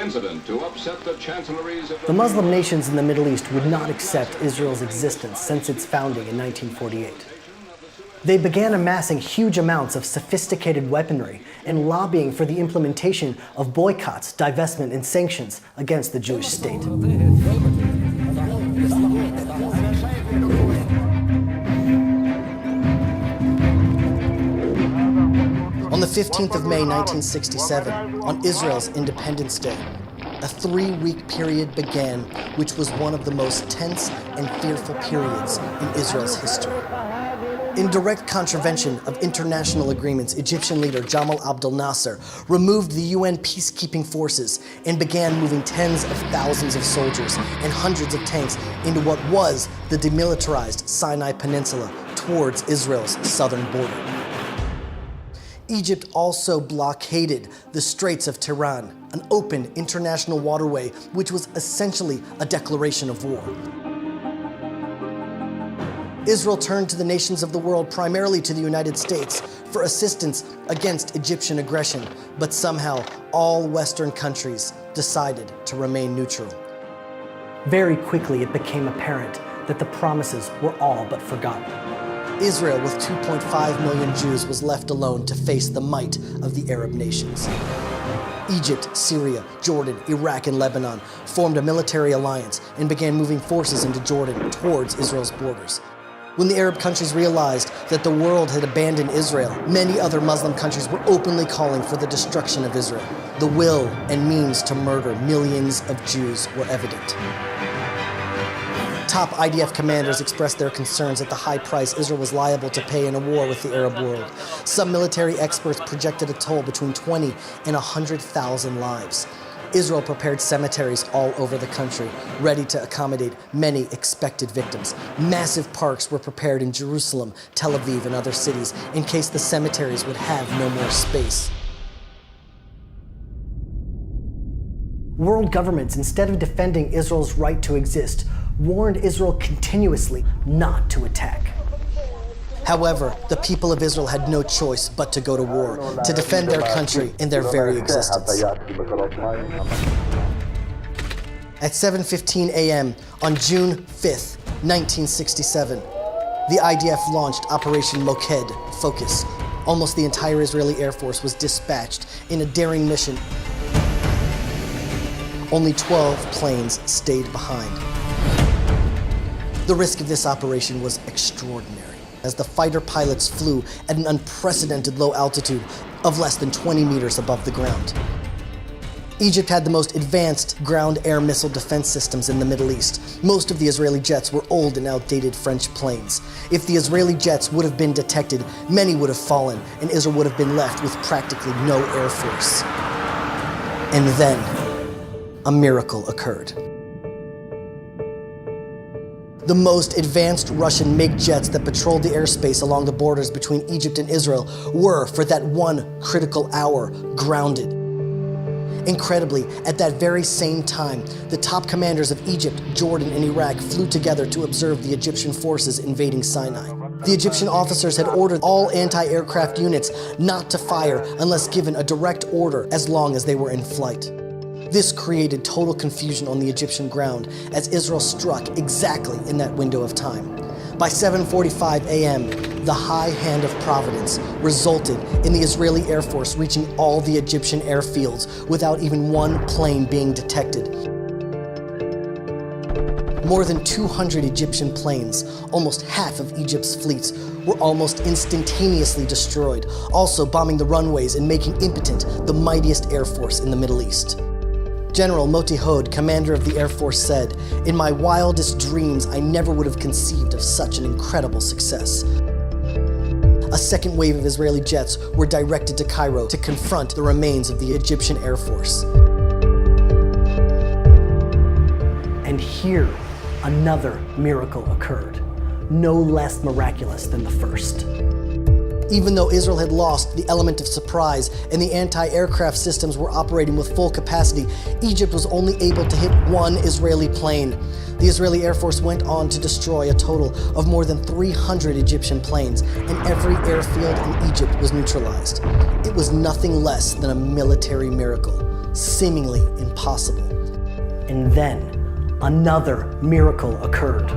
incident to upset the chancelleries of The Muslim nations in the Middle East would not accept Israel's existence since its founding in 1948. They began amassing huge amounts of sophisticated weaponry and lobbying for the implementation of boycotts, divestment, and sanctions against the Jewish state. On the 15th of May, 1967, on Israel's Independence Day, a 3-week period began, which was one of the most tense and fearful periods in Israel's history. In direct contravention of international agreements, Egyptian leader Jamal Abdel Nasser removed the UN peacekeeping forces and began moving tens of thousands of soldiers and hundreds of tanks into what was the demilitarized Sinai Peninsula towards Israel's southern border. Egypt also blockaded the Straits of Tiran, an open international waterway which was essentially a declaration of war. Israel turned to the nations of the world, primarily to the United States, for assistance against Egyptian aggression, but somehow all Western countries decided to remain neutral. Very quickly, it became apparent that the promises were all but forgotten. Israel, with 2.5 million Jews, was left alone to face the might of the Arab nations. Egypt, Syria, Jordan, Iraq, and Lebanon formed a military alliance and began moving forces into Jordan towards Israel's borders. When the Arab countries realized that the world had abandoned Israel, many other Muslim countries were openly calling for the destruction of Israel. The will and means to murder millions of Jews were evident. Top IDF commanders expressed their concerns at the high price Israel was liable to pay in a war with the Arab world. Some military experts projected a toll between 20 and 100,000 lives. Israel prepared cemeteries all over the country, ready to accommodate many expected victims. Massive parks were prepared in Jerusalem, Tel Aviv, and other cities in case the cemeteries would have no more space. World governments, instead of defending Israel's right to exist, warned Israel continuously not to attack. However, the people of Israel had no choice but to go to war, to defend their country and their very existence. At 7:15 a.m. on June 5th, 1967, the IDF launched Operation Moked, Focus. Almost the entire Israeli Air Force was dispatched in a daring mission. Only 12 planes stayed behind. The risk of this operation was extraordinary, as the fighter pilots flew at an unprecedented low altitude of less than 20 meters above the ground. Egypt had the most advanced ground-air missile defense systems in the Middle East. Most of the Israeli jets were old and outdated French planes. If the Israeli jets would have been detected, many would have fallen, and Israel would have been left with practically no air force. And then, a miracle occurred. The most advanced Russian MiG jets that patrolled the airspace along the borders between Egypt and Israel were, for that one critical hour, grounded. Incredibly, at that very same time, the top commanders of Egypt, Jordan, and Iraq flew together to observe the Egyptian forces invading Sinai. The Egyptian officers had ordered all anti-aircraft units not to fire unless given a direct order as long as they were in flight. This created total confusion on the Egyptian ground as Israel struck exactly in that window of time. By 7:45 a.m., the high hand of Providence resulted in the Israeli Air Force reaching all the Egyptian airfields without even one plane being detected. More than 200 Egyptian planes, almost half of Egypt's fleets, were almost instantaneously destroyed, also bombing the runways and making impotent the mightiest air force in the Middle East. General Moti Hod, commander of the Air Force, said, "In my wildest dreams, I never would have conceived of such an incredible success." A second wave of Israeli jets were directed to Cairo to confront the remains of the Egyptian Air Force. And here, another miracle occurred, no less miraculous than the first. Even though Israel had lost the element of surprise and the anti-aircraft systems were operating with full capacity, Egypt was only able to hit one Israeli plane. The Israeli Air Force went on to destroy a total of more than 300 Egyptian planes, and every airfield in Egypt was neutralized. It was nothing less than a military miracle. seemingly impossible. And then another miracle occurred.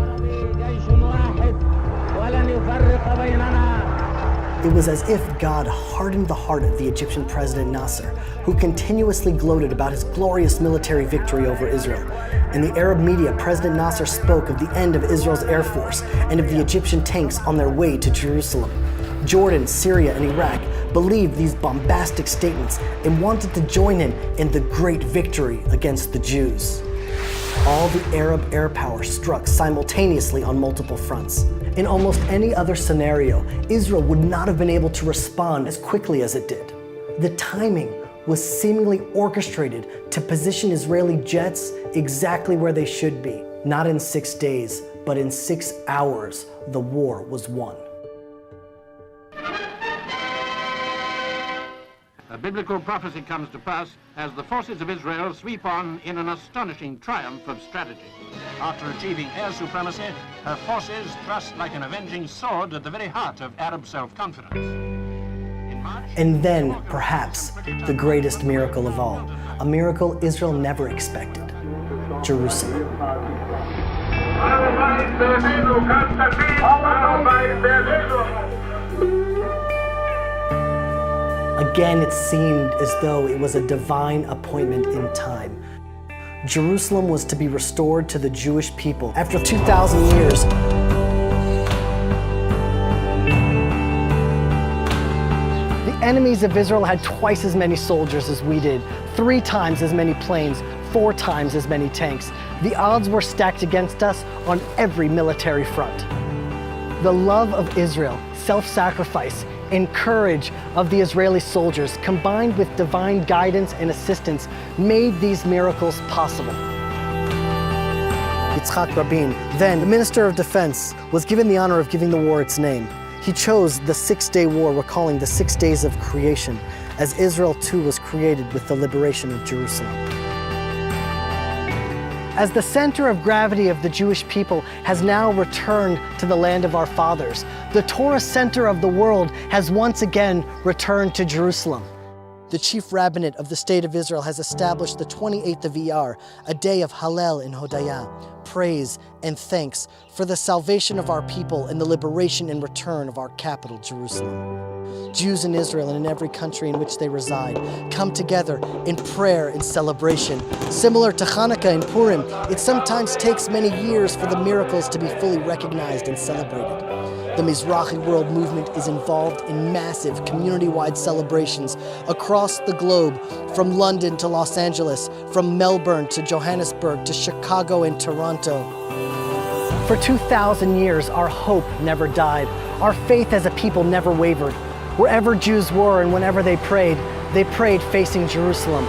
It was as if God hardened the heart of the Egyptian president Nasser, who continuously gloated about his glorious military victory over Israel. In the Arab media, President Nasser spoke of the end of Israel's air force and of the Egyptian tanks on their way to Jerusalem. Jordan, Syria, and Iraq believed these bombastic statements and wanted to join him in the great victory against the Jews. All the Arab air power struck simultaneously on multiple fronts. In almost any other scenario, Israel would not have been able to respond as quickly as it did. The timing was seemingly orchestrated to position Israeli jets exactly where they should be. Not in 6 days, but in 6 hours, the war was won. A biblical prophecy comes to pass as the forces of Israel sweep on in an astonishing triumph of strategy. After achieving air supremacy, her forces thrust like an avenging sword at the very heart of Arab self-confidence. And then, perhaps, the greatest miracle of all, a miracle Israel never expected: Jerusalem. Again, it seemed as though it was a divine appointment in time. Jerusalem was to be restored to the Jewish people. After 2,000 years, the enemies of Israel had twice as many soldiers as we did, 3 times as many planes, 4 times as many tanks. The odds were stacked against us on every military front. The love of Israel, self-sacrifice, and courage of the Israeli soldiers, combined with divine guidance and assistance, made these miracles possible. Yitzhak Rabin, then the Minister of Defense, was given the honor of giving the war its name. He chose the 6-day war, recalling the 6 days of creation, as Israel too was created with the liberation of Jerusalem. As the center of gravity of the Jewish people has now returned to the land of our fathers, the Torah center of the world has once again returned to Jerusalem. The chief rabbinate of the State of Israel has established the 28th of Iyar, a day of Hallel and Hodayah, praise and thanks for the salvation of our people and the liberation and return of our capital, Jerusalem. Jews in Israel and in every country in which they reside come together in prayer and celebration. Similar to Hanukkah and Purim, it sometimes takes many years for the miracles to be fully recognized and celebrated. The Mizrahi World Movement is involved in massive community-wide celebrations across the globe, from London to Los Angeles, from Melbourne to Johannesburg to Chicago and Toronto. For 2,000 years, our hope never died. Our faith as a people never wavered. Wherever Jews were and whenever they prayed facing Jerusalem.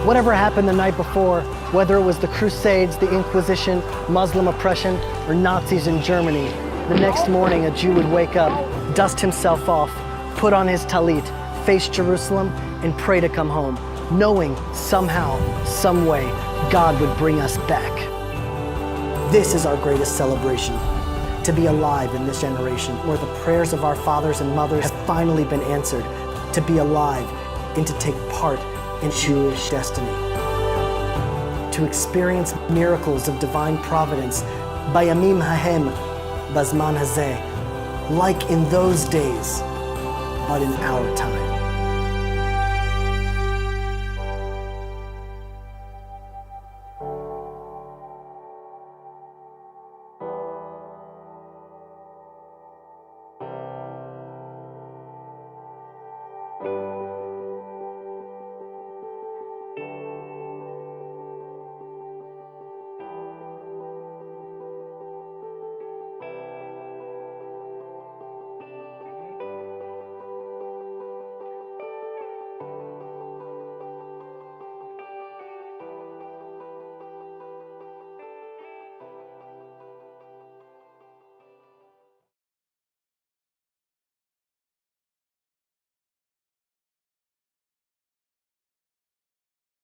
Whatever happened the night before, whether it was the Crusades, the Inquisition, Muslim oppression, or Nazis in Germany, the next morning a Jew would wake up, dust himself off, put on his talit, face Jerusalem, and pray to come home, knowing somehow, some way, God would bring us back. This is our greatest celebration. To be alive in this generation where the prayers of our fathers and mothers have finally been answered, to be alive and to take part in Jewish destiny. To experience miracles of divine providence, bayamim hahem, bazman hazeh, like in those days, but in our time.